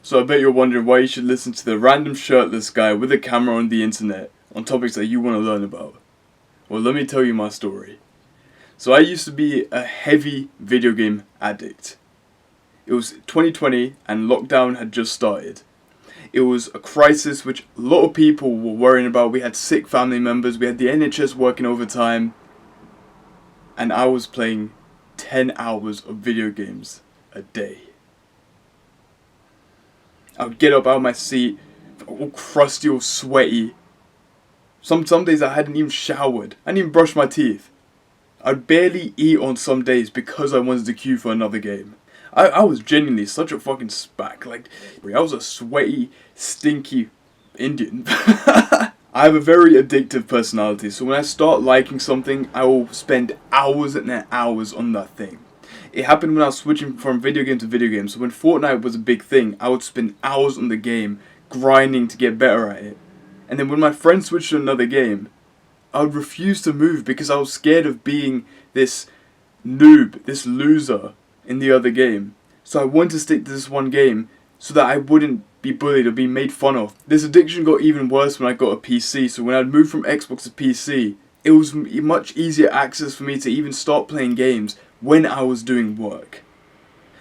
So I bet you're wondering why you should listen to the random shirtless guy with a camera on the internet on topics that you want to learn about. Well, let me tell you my story. So I used to be a heavy video game addict. It was 2020 and lockdown had just started. It was a crisis which a lot of people were worrying about. We had sick family members, we had the NHS working overtime, and I was playing 10 hours of video games a day. I would get up out of my seat, all crusty, all sweaty. Some days I hadn't even showered. I hadn't even brushed my teeth. I'd barely eat on some days because I wanted to queue for another game. I was genuinely such a fucking spack. Like, I was a sweaty, stinky Indian. I have a very addictive personality, so when I start liking something, I will spend hours and hours on that thing. It happened when I was switching from video game to video game. So when Fortnite was a big thing, I would spend hours on the game, grinding to get better at it. And then when my friend switched to another game, I would refuse to move because I was scared of being this noob, this loser in the other game. So I wanted to stick to this one game so that I wouldn't be bullied or be made fun of. This addiction got even worse when I got a PC. So when I'd moved from Xbox to PC, it was much easier access for me to even start playing games when I was doing work.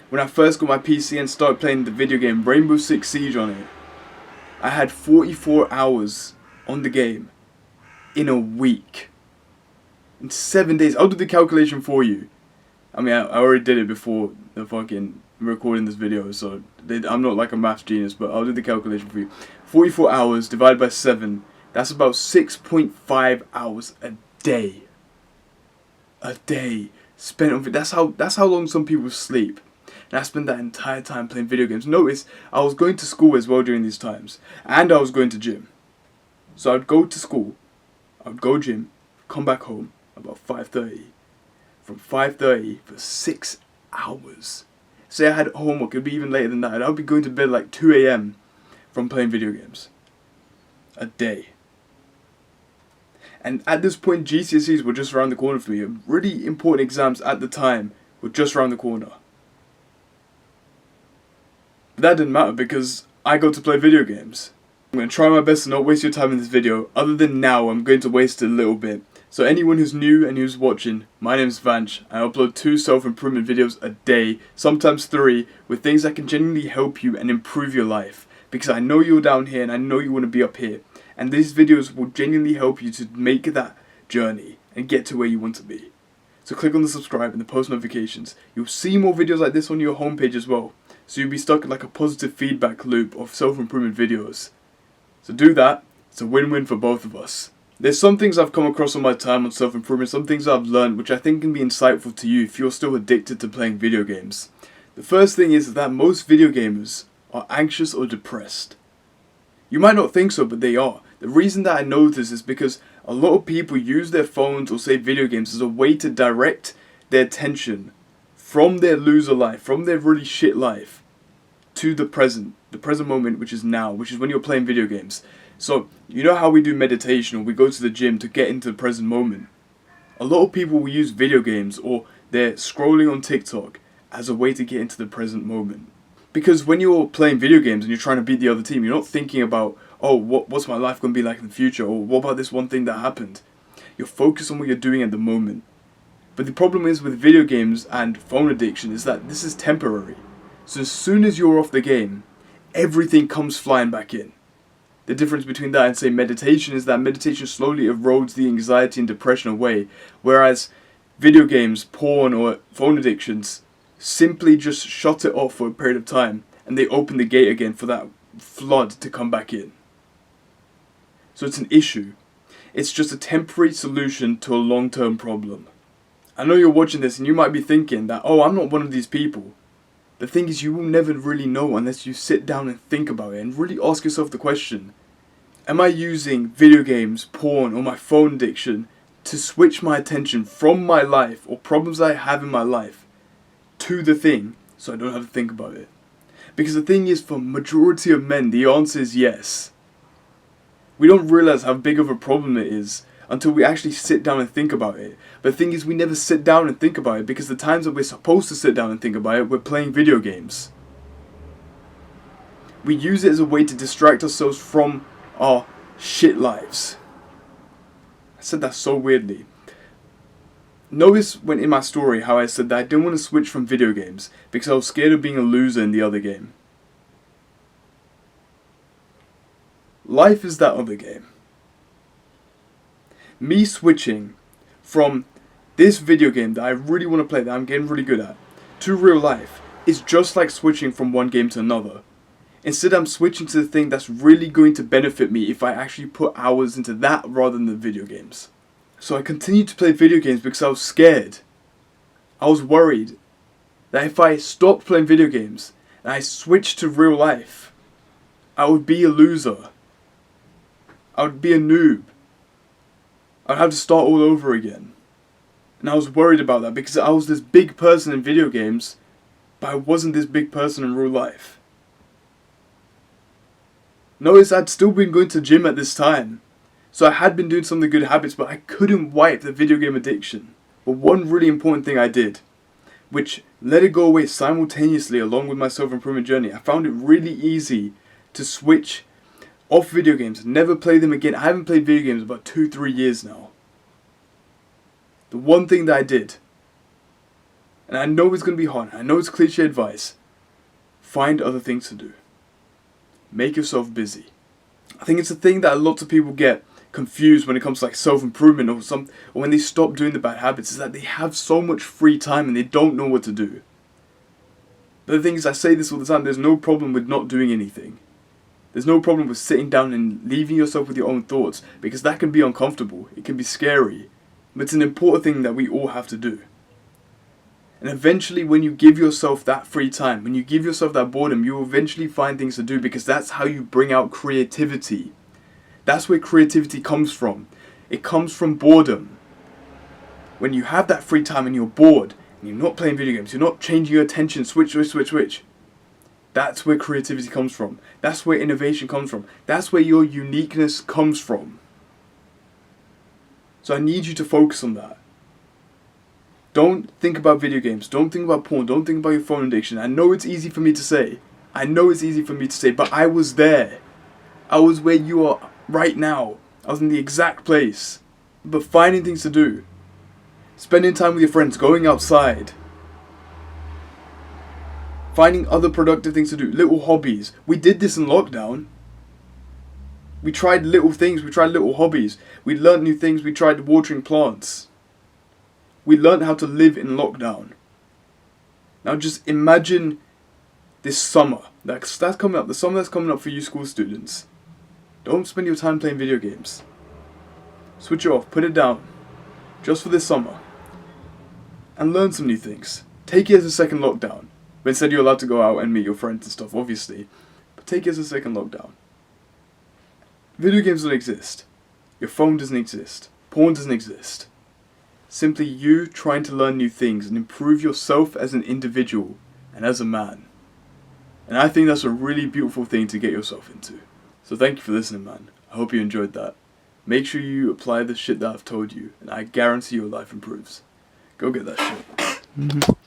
When I first got my PC and started playing the video game Rainbow Six Siege on it, I had 44 hours on the game in a week. In 7 days. I'll do the calculation for you. I mean, I already did it before the fucking recording this video, so I'm not like a maths genius, but I'll do the calculation for you. 44 hours divided by 7, that's about 6.5 hours a day. A day spent on that's how long some people sleep. And I spent that entire time playing video games. Notice, I was going to school as well during these times, and I was going to gym. So I'd go to school, I'd go gym, come back home about 5:30. From 5:30 for 6 hours. Say I had homework, it'd be even later than that. And I'd be going to bed like 2 a.m. from playing video games. A day. And at this point, GCSEs were just around the corner for me. Really important exams at the time were just around the corner. But that didn't matter because I got to play video games. I'm going to try my best to not waste your time in this video. Other than now, I'm going to waste it a little bit. So anyone who's new and who's watching, my name is Vanch. I upload 2 self-improvement videos a day, sometimes 3, with things that can genuinely help you and improve your life. Because I know you're down here and I know you want to be up here. And these videos will genuinely help you to make that journey and get to where you want to be. So click on the subscribe and the post notifications. You'll see more videos like this on your homepage as well. So you'll be stuck in like a positive feedback loop of self-improvement videos. So do that. It's a win-win for both of us. There's some things I've come across on my time on self-improvement, some things I've learned which I think can be insightful to you if you're still addicted to playing video games. The first thing is that most video gamers are anxious or depressed. You might not think so, but they are. The reason that I know this is because a lot of people use their phones or say video games as a way to direct their attention from their loser life, from their really shit life, to the present moment, which is now, which is when you're playing video games. So, you know how we do meditation or we go to the gym to get into the present moment? A lot of people will use video games or they're scrolling on TikTok as a way to get into the present moment. Because when you're playing video games and you're trying to beat the other team, you're not thinking about, oh, what's my life going to be like in the future? Or what about this one thing that happened? You're focused on what you're doing at the moment. But the problem is with video games and phone addiction is that this is temporary. So as soon as you're off the game, everything comes flying back in. The difference between that and say meditation is that meditation slowly erodes the anxiety and depression away, whereas video games, porn or phone addictions simply just shut it off for a period of time and they open the gate again for that flood to come back in. So it's an issue. It's just a temporary solution to a long-term problem. I know you're watching this and you might be thinking that, oh, I'm not one of these people. The thing is, you will never really know unless you sit down and think about it and really ask yourself the question, am I using video games, porn, or my phone addiction to switch my attention from my life or problems I have in my life to the thing so I don't have to think about it? Because the thing is, for majority of men, the answer is yes. We don't realize how big of a problem it is until we actually sit down and think about it. But the thing is, we never sit down and think about it because the times that we're supposed to sit down and think about it, we're playing video games. We use it as a way to distract ourselves from our shit lives. I said that so weirdly. Notice when in my story how I said that I didn't want to switch from video games because I was scared of being a loser in the other game. Life is that other game. Me switching from this video game that I really want to play, that I'm getting really good at, to real life is just like switching from one game to another. Instead, I'm switching to the thing that's really going to benefit me if I actually put hours into that rather than the video games. So I continued to play video games because I was scared. I was worried that if I stopped playing video games and I switched to real life, I would be a loser. I would be a noob. I'd have to start all over again. And I was worried about that because I was this big person in video games, but I wasn't this big person in real life. Notice I'd still been going to gym at this time. So I had been doing some of the good habits, but I couldn't wipe the video game addiction. But one really important thing I did, which let it go away simultaneously along with my self-improvement journey, I found it really easy to switch off video games, never play them again. I haven't played video games about 2-3 years now. The one thing that I did, and I know it's going to be hard, I know it's cliche advice, find other things to do. Make yourself busy. I think it's a thing that lots of people get confused when it comes to like self-improvement or when they stop doing the bad habits, is that they have so much free time and they don't know what to do. But the thing is, I say this all the time, there's no problem with not doing anything. There's no problem with sitting down and leaving yourself with your own thoughts, because that can be uncomfortable, it can be scary, but it's an important thing that we all have to do. And eventually when you give yourself that free time, when you give yourself that boredom, you will eventually find things to do, because that's how you bring out creativity. That's where creativity comes from. It comes from boredom. When you have that free time and you're bored, and you're not playing video games, you're not changing your attention, switch. That's where creativity comes from. That's where innovation comes from. That's where your uniqueness comes from. So I need you to focus on that. Don't think about video games. Don't think about porn. Don't think about your phone addiction. I know it's easy for me to say. But I was there. I was where you are right now. I was in the exact place. But finding things to do. Spending time with your friends. Going outside. Finding other productive things to do. Little hobbies. We did this in lockdown. We tried little things. We tried little hobbies. We learned new things. We tried watering plants. We learned how to live in lockdown. Now just imagine this summer. That's coming up. The summer that's coming up for you school students. Don't spend your time playing video games. Switch it off. Put it down. Just for this summer. And learn some new things. Take it as a second lockdown. But instead you're allowed to go out and meet your friends and stuff, obviously. But take it as a second lockdown. Video games don't exist. Your phone doesn't exist. Porn doesn't exist. Simply you trying to learn new things and improve yourself as an individual and as a man. And I think that's a really beautiful thing to get yourself into. So thank you for listening, man. I hope you enjoyed that. Make sure you apply the shit that I've told you, and I guarantee your life improves. Go get that shit.